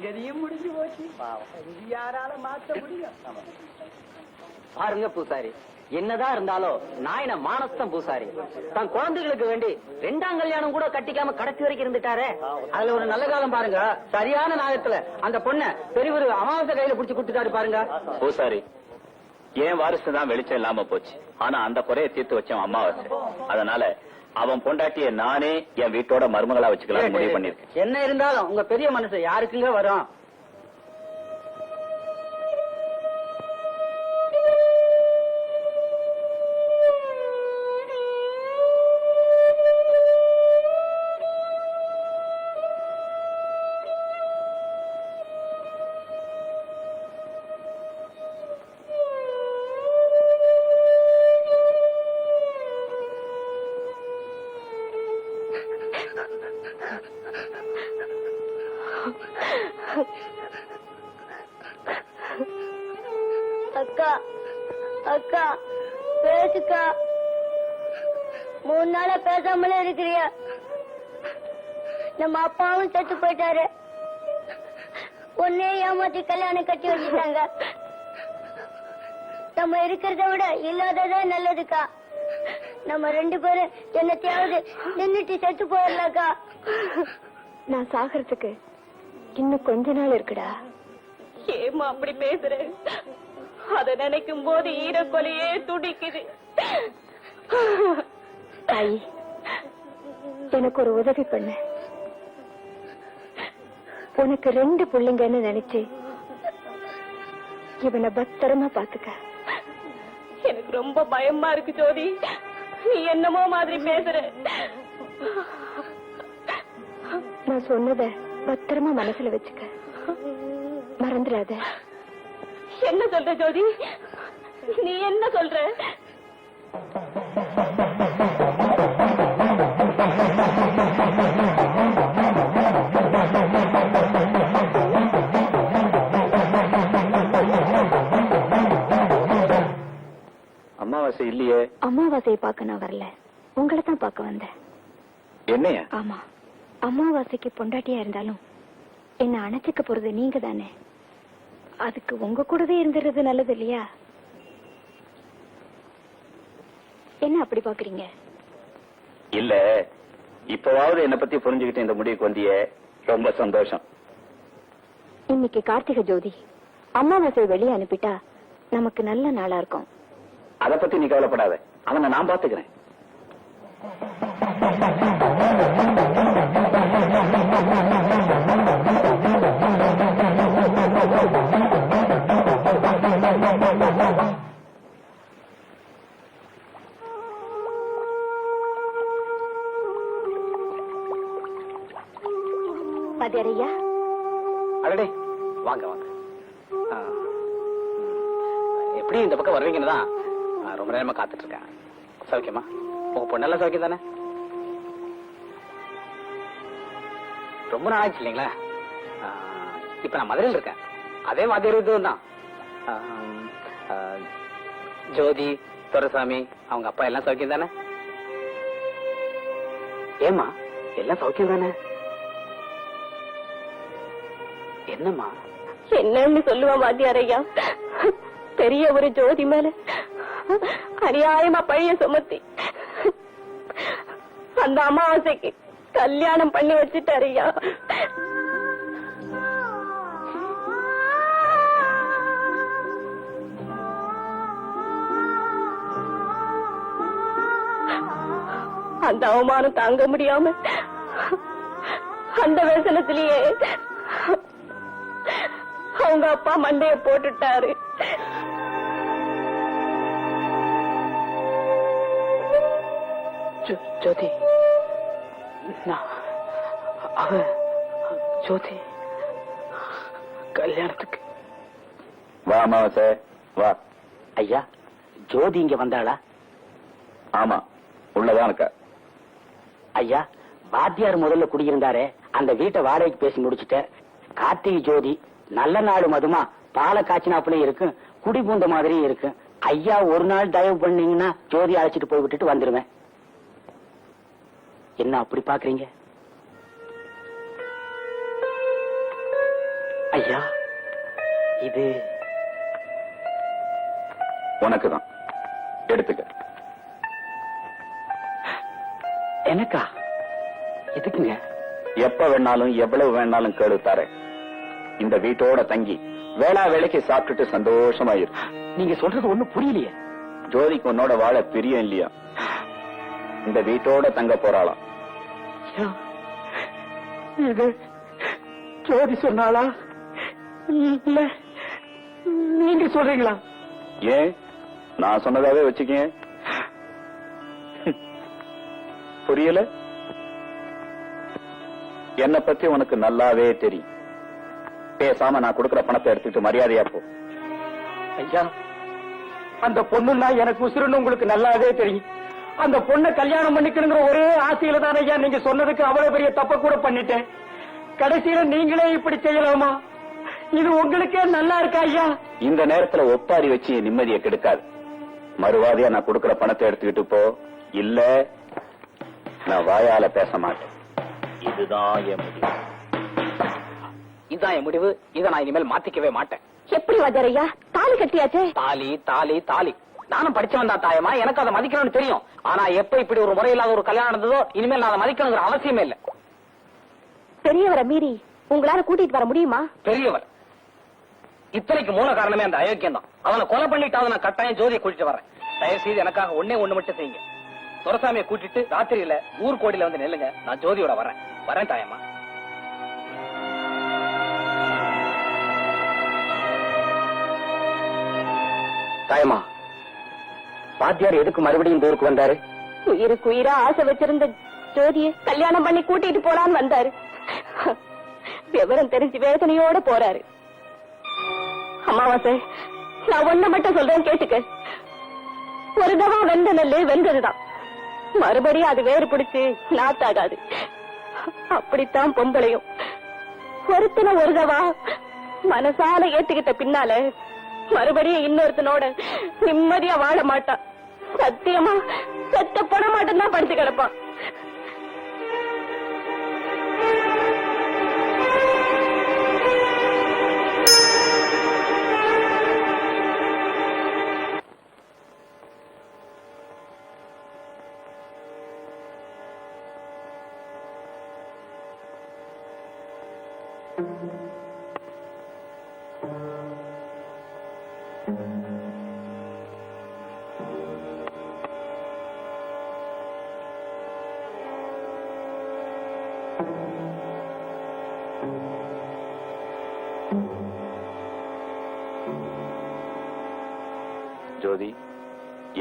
கதியும் முடிஞ்சு போச்சு. இது யாரால மாத்த முடியும்? பாருங்க பூசாரி, என்னதான் இருந்தாலும் நாயன மானஸ்தம் பூசாரி. தன் குழந்தைகளுக்கு வேண்டி 2ஆம் கல்யாணம் கூட கட்டிக்காம கடைசி வரைக்கும் இருந்துட்டாரே. அதுல ஒரு நல்ல காலம் பாருங்க, சரியான நாயத்துல அந்த பொண்ண பெரியவர் அமாவாசை கையில புடிச்சு கொடுத்துட்டாரு பாருங்க. பூசாரி, என் வாரிசு தான் வெளிச்சம் இல்லாம போச்சு. ஆனா அந்த குறைய தீர்த்து வச்சவன் அமாவாசை. அதனால அவன் பொண்டாட்டிய நானே என் வீட்டோட மருமகளா வச்சுக்கலாம் முடிவு பண்ணிருக்கேன். என்ன இருந்தாலும் உங்க பெரிய மனசு யாருக்குங்க வரும்? அக்கா அக்கா பேசுக்கா. 3 நாளா பேசாமலே இருக்கிறிய. நம்ம அப்பாவும் செத்து போயிட்டாரு. பொண்ணே ஏமாத்தி கல்யாணம் கட்டி வச்சுட்டாங்க. நம்ம இருக்கிறத விட இல்லாததே நல்லதுக்கா. நம்ம 2 பேரும் என்னத்தையாவது நின்னுட்டு செத்து போயிடலாக்கா. நான் சாகிறதுக்கு இன்னும் கொஞ்ச நாள் இருக்குடா. ஏமா அப்படி பேசுற? அத நினைக்கும் போது ஈரக்கொலையே துடிக்குது. தாயி, எனக்கு ஒரு உதவி பண்ண. உனக்கு 2 பிள்ளைங்கன்னு நினைச்சு இவனை பத்திரமா பாத்துக்க. எனக்கு ரொம்ப பயமா இருக்கு ஜோதி. நீ என்னமோ மாதிரி பேசுற. நான் சொன்னத பத்திரமா மனசுல வச்சுக்க, மறந்துடாத. என்ன சொல்ற ஜோதி? நீ என்ன சொல்ற? அமாவாசை இல்லையே. அமாவாசையை பார்க்க நான் வரல, உங்களை தான் பார்க்க வந்தேன். என்னையா? ஆமா, அமாவாசைக்கு பொண்டாட்டியா இருந்தாலும் என்ன அணைச்சிக்க போறது நீங்க தானே. அதுக்கு உங்க கூடவே இருந்துறது நல்லது இல்லையா? என்ன அப்படி பாக்குறீங்க? இல்ல, இப்பவாவது என்ன பத்தி புரிஞ்சுக்கிட்டு இந்த முடிவுக்கு வந்தியே, ரொம்ப சந்தோஷம். இன்னைக்கு கார்த்திகை ஜோதி, அமாவாசை வெளியே அனுப்பிட்டா நமக்கு நல்ல நாளா இருக்கும். அத பத்தி நீ கவலைப்படாத, அவனை நான் பாத்துக்கிறேன். மதியரையா, அடடே, வாங்க வாங்க. எப்படி இந்த பக்கம் வருவீங்கன்னு தான் ரொம்ப நேரமா காத்துட்டு இருக்கேன். சௌக்கியமா? உங்க பொண்ணெல்லாம் சௌக்கியம் தானே? ரொம்ப நாள் ஆச்சு இல்லைங்களா? இப்ப நான் மதுரையில் இருக்கேன். அதே மாதிரி தான். ஜோதி, துரைசாமி, அவங்க அப்பா எல்லாம் சௌக்கியம் தானே? ஏமா எல்லாம் சௌக்கியம் தானே? என்னம்மா? என்னன்னு சொல்லுவா வாத்தியாரையா? பெரிய ஒரு ஜோதி மேல அநியாயமா பழைய சுமத்தி அந்த அமாவாசைக்கு கல்யாணம் பண்ணி வச்சுட்டாரையா. அந்த அவமானம் தாங்க முடியாம அந்த வேசனத்திலேயே அவங்க அப்பா மண்டைய போட்டுட்டாரு. ஜோதி, அவ ஜோதி கல்யாணத்துக்கு வா அமாவாசை, வா. ஐயா, ஜோதி இங்க வந்தாளா? ஆமா, உள்ளதான் இருக்கா. ஐயா, வாத்தியார் முதல்ல குடியிருந்தாரே, அந்த வீட்டை வாடகைக்கு பேசி முடிச்சுட்ட. கார்த்திகை ஜோதி நல்ல நாடு மதுமா பாலை காய்ச்சினாப்புலயும் இருக்கு, குடி பூந்த மாதிரியும் இருக்கு. ஐயா ஒரு நாள் தயவு பண்ணீங்கன்னா ஜோதி அழைச்சிட்டு போய் விட்டுட்டு வந்துருவேன். என்ன அப்படி பாக்குறீங்க? ஐயா இது உனக்குதான், எடுத்துக்க. எனக்கா? எதுக்குங்க? எப்ப வேணாலும் எவ்வளவு வேணாலும் கேளு தரேன். இந்த வீட்டோட தங்கி வேளா வேலைக்கு சாப்பிட்டுட்டு சந்தோஷமாயிரு. நீங்க சொல்றது ஒண்ணும் புரியலையே. ஜோதிக்கு உன்னோட வாழ பிரியம் இல்லையா? இந்த வீட்டோட தங்க போறாளாம். ஐயா, இது ஜோதி சொன்னாளா இல்ல நீங்க சொல்றீங்களா? ஏன், நான் சொன்னதாவே வச்சுக்கேன். புரியல? என்ன பத்தி உனக்கு நல்லாவே தெரியும். பேசாம நான் கொடுக்கிற பணத்தை எடுத்துட்டு மரியாதையா போ. ஐயா, அந்த பொண்ணுன்னா எனக்கு உசுருன்னு உங்களுக்கு நல்லாவே தெரியும். அந்த பொண்ணை கல்யாணம் பண்ணிக்கணுங்கிற ஒரே ஆசையில தானே ஐயா நீங்க சொன்னதுக்கு அவ்வளவு பெரிய தப்ப கூட பண்ணிட்டேன். கடைசியில நீங்களே இப்படி செய்யலாமா? இது உங்களுக்கே நல்லா இருக்கா ஐயா? இந்த நேரத்துல ஒப்பாரி வச்சு நிம்மதியை கெடுக்காது. மறுவாதியா நான் கொடுக்கிற பணத்தை எடுத்துக்கிட்டு போ, இல்ல நான் வாயால பேச மாட்டேன். இதுதான் என் முடிவு. இதுதான் என் முடிவு. இதை நான் இனிமேல் மாத்திக்கவே மாட்டேன். எப்படி வாத்தியார் ஐயா? தாலி கட்டியாச்சே. தாலி தாலி தாலி. நானும் படிச்சவன் தான் தாயமா, எனக்கு அதை மதிக்கணும்னு தெரியும். ஆனா எப்ப இப்படி ஒரு முறையில்லாத ஒரு கல்யாணம் நடந்ததோ இனிமேல் நான் அதை மதிக்கணுங்கிற அவசியமே இல்ல. பெரியவரை மீறி உங்களால கூட்டிட்டு வர முடியுமா? பெரியவர் இத்தனைக்கு மூல காரணமே அந்த அயோக்கியம் தான். அவனை கொலை பண்ணிட்டாவது நான் கட்டாயம் ஜோதியை கூட்டிட்டு வரேன். தயவு செய்து எனக்காக ஒண்ணு மட்டும் செய்யுங்க. துரசாமியை கூட்டிட்டு ராத்திரியில ஊர் கோடியில வந்து நெல்லுங்க. நான் ஜோதியோட வரேன் தாயம்மா. தாயம்மா, வாத்தியார் எதுக்கு மறுபடியும் இந்த ஊருக்கு வந்தாரு? உயிருக்கு உயிரா ஆசை வச்சிருந்த ஜோதியை கல்யாணம் பண்ணி கூட்டிட்டு போலான்னு வந்தாரு. விவரம் தெரிஞ்சு வேதனையோட போறாரு. அமாவாசை, நான் ஒண்ணு மட்டும் சொல்றேன் கேட்டுக்க. ஒரு தவா வெந்த நெல்லு வெந்ததுதான், மறுபடியும் அது வேறு பிடிச்சு நாத்தாகாது. அப்படித்தான் பொம்பளையும் ஒருத்தனை ஒரு தவா மனசால ஏத்துக்கிட்ட பின்னால மறுபடியும் இன்னொருத்தனோட நிம்மதியா வாழ மாட்டான். சத்தியமா செத்த போட மாட்டேன் தான் படுத்து கிடப்பான். ஜோதி,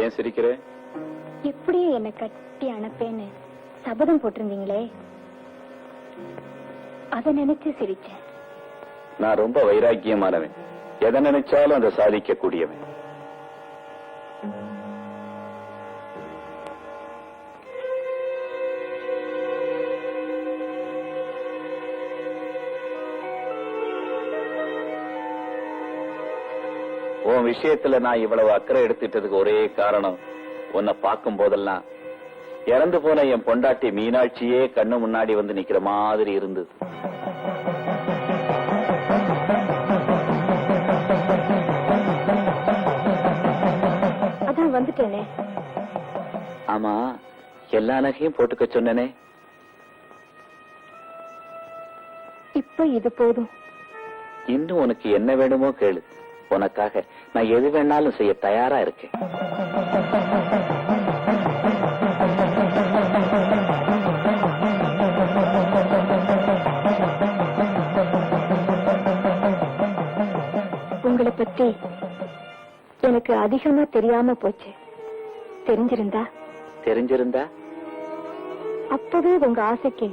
ஏன் சிரிக்கிற? எப்படியும் என்னை கட்டி அனுப்பேன்னு சபதம் போட்டிருந்தீங்களே, அத நினைச்சு சிரிச்சேன். நான் ரொம்ப வைராக்கியமானவன். எதை நினைச்சாலும் அதை சாதிக்க கூடியவன். உன் விஷயத்துல நான் இவ்வளவு அக்கறை எடுத்துட்டதுக்கு ஒரே காரணம், உன்னை பார்க்கும் போதெல்லாம் இறந்து போன என் பொண்டாட்டி மீனாட்சியே கண்ணு முன்னாடி வந்து நிக்கிற மாதிரி இருந்தது. அதான் வந்துட்டேனே. ஆமா, எல்லா நகையும் போட்டுக்க சொன்னனே. இப்ப இது போதும். இன்னும் உனக்கு என்ன வேணுமோ கேளு. உனக்காக நான் எது வேணாலும் செய்ய தயாரா இருக்கேன். உங்களை பத்தி எனக்கு அதிகமா தெரியாம போச்சு. தெரிஞ்சிருந்தா அப்பவே உங்க ஆசைக்கு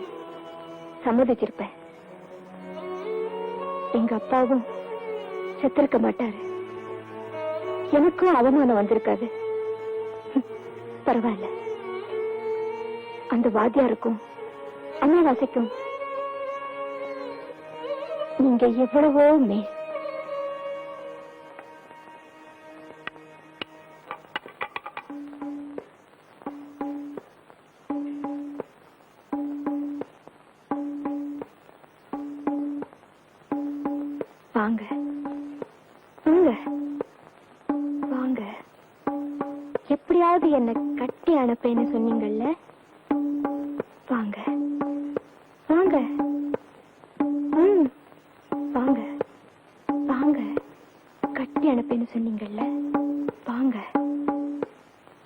சம்மதிச்சிருப்பேன். எங்க அப்பாவும் செத்திருக்க மாட்டாரு. எனக்கும் அவமானம் வந்திருக்காது. பரவாயில்ல. அந்த வாத்தியாருக்கும் அமாவாசைக்கும் நீங்க எவ்வளவோ மேல். வாங்க வாங்க வாங்க. எப்படியாவது என்ன கட்டி அனுப்பேன்னு சொன்னீங்கல்ல, வாங்க வாங்க. வாங்க வாங்க. கட்டி அனுப்பேன்னு சொன்னீங்கல்ல, வாங்க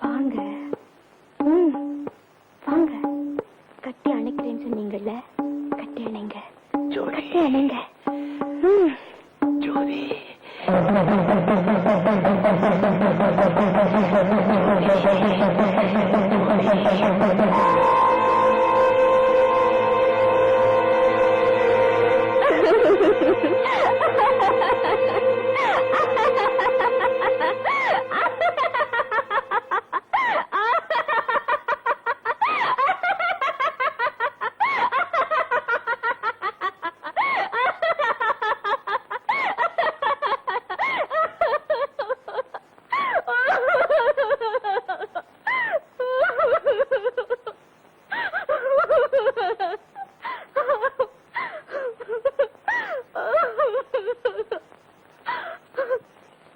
வாங்க. வாங்க. கட்டி அணைக்கிறேன்னு சொன்னீங்கல்ல, கட்டி அணைங்க, கட்டி அணைங்க. ஜோதி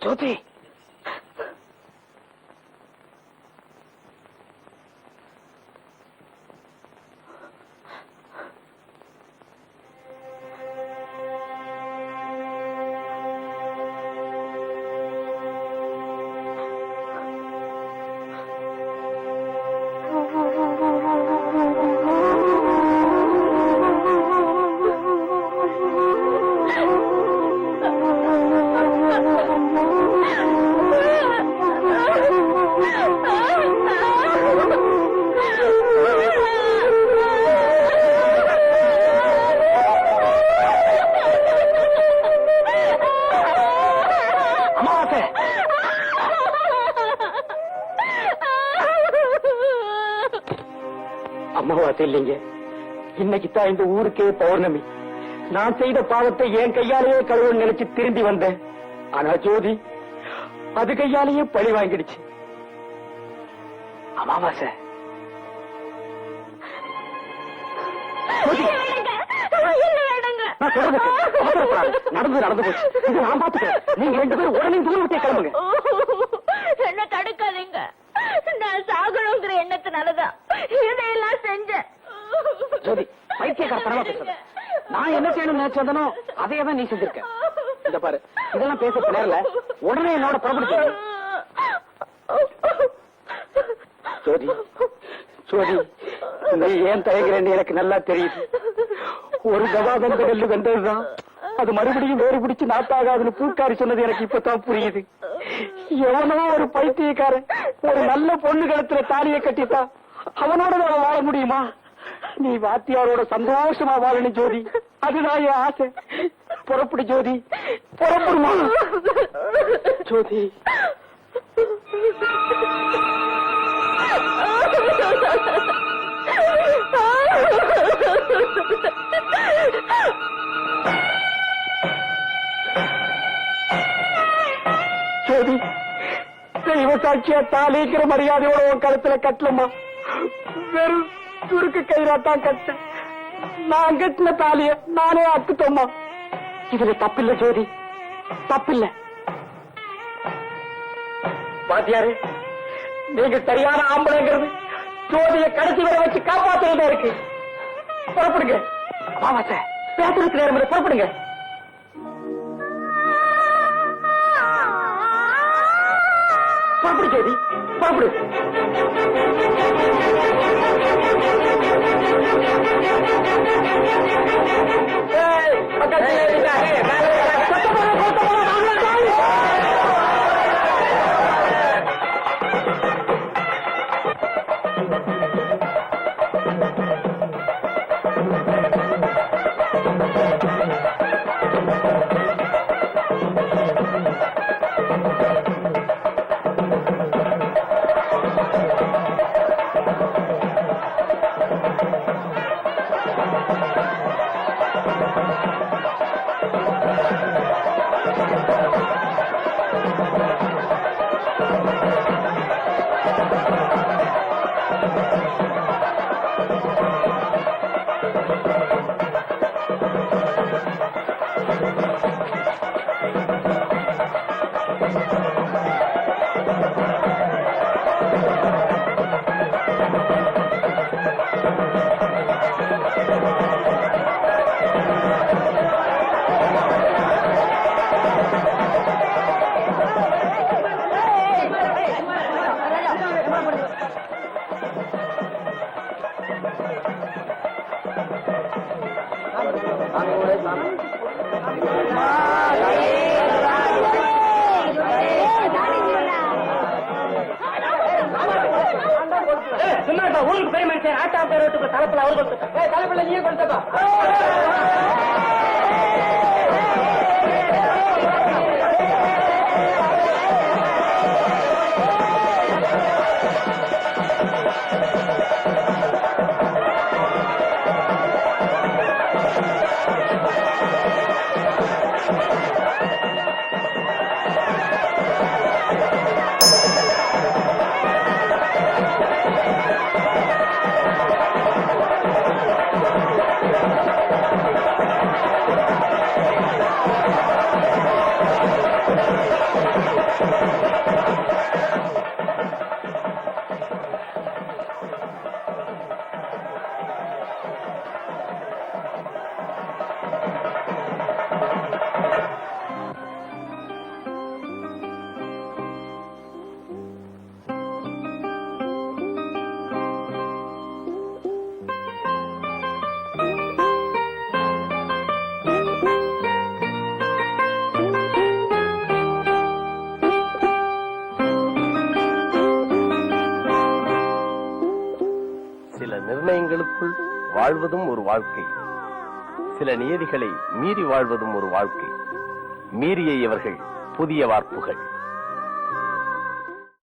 ஜோதி அம்மாவாசை இல்லைங்க. இன்னைக்குத்தான் இந்த ஊருக்கே பௌர்ணமி. நான் செய்த பாவத்தை என் கையாலேயே கழுவ நினைச்சு திரும்பி வந்தேன். ஆனா ஜோதி அது கையாலேயே பழி வாங்கிடுச்சு. அமாவாசை நடந்து போச்சு. இது நான் பாத்துக்கிறேன். நீங்க 2 பேரும் உடனே தூரம் விட்டே கிளம்புங்க. என்ன தடுக்காதீங்க. நான் சாகணுங்கிற எண்ணத்தினாலதான் இதையெல்லாம் செஞ்சேன். ஜோதி பைத்தியக்காரத்தனமா பேசுற. நான் என்ன செய்யணும்னு நினைச்சதனோ அதையே தான் நீ செஞ்சிருக்க. இந்த பாரு, இதெல்லாம் பேச நேரல உடனே என்னோட புறப்படுச்சு. ஜோதி ஜோதி, நீ ஏன் தயங்குறேன்னு எனக்கு நல்லா தெரியுது. ஒரு கவாதந்த நெல்லு வெந்ததுதான், அது மறுபடியும் வேறு பிடிச்சு நாட்டாகாதுன்னு பூக்காரி சொன்னது எனக்கு இப்பதான் புரியுது. எவனோ ஒரு பைத்தியக்காரன் ஒரு நல்ல பொண்ணு கழுத்துல தாலியை கட்டிட்டா அவனோட நான் வாழ முடியுமா? நீ வாத்தியாரோட சந்தோஷமா வாழணும் ஜோதி, அதுதான் என் ஆசை. புறப்படு ஜோதி, புறப்படுமா ஜோதி. ஜோதி, தெய்வ சாட்சியா தாலிக்கிற மரியாதையோட உன் கழுத்துல கட்டலமா. வெறும் சுருக்கு கயிறாத்தான் கட்ட. நான் கட்டின தாலிய நானே அத்துட்டோமா. இதுல தப்பில்ல ஜோதி, தப்பில்ல. பாத்தியாரு, நீங்க சரியான ஆம்பளைங்கிறது ஜோதியை கடைசி வரை வச்சு காப்பாத்துறதா இருக்கு. புறப்படுங்க. மாமாச்ச பேசுறதுக்கு நேரம் இல்லை, புறப்படுங்க. புறப்படு ஜோதி, புறப்படு. சும்மா ஊருக்கு பெரிய மனுஷன் ஆட்டா பேரோட்டுக்கு தலைப்புல அவரு கொடுத்து தலைப்புல நீயே கொடுத்தப்பா. சில நிர்ணயங்களுக்குள் வாழ்வதும் ஒரு வாழ்க்கை, சில நியதிகளை மீறி வாழ்வதும் ஒரு வாழ்க்கை. மீறிய இவர்கள் புதிய வார்ப்புகள்.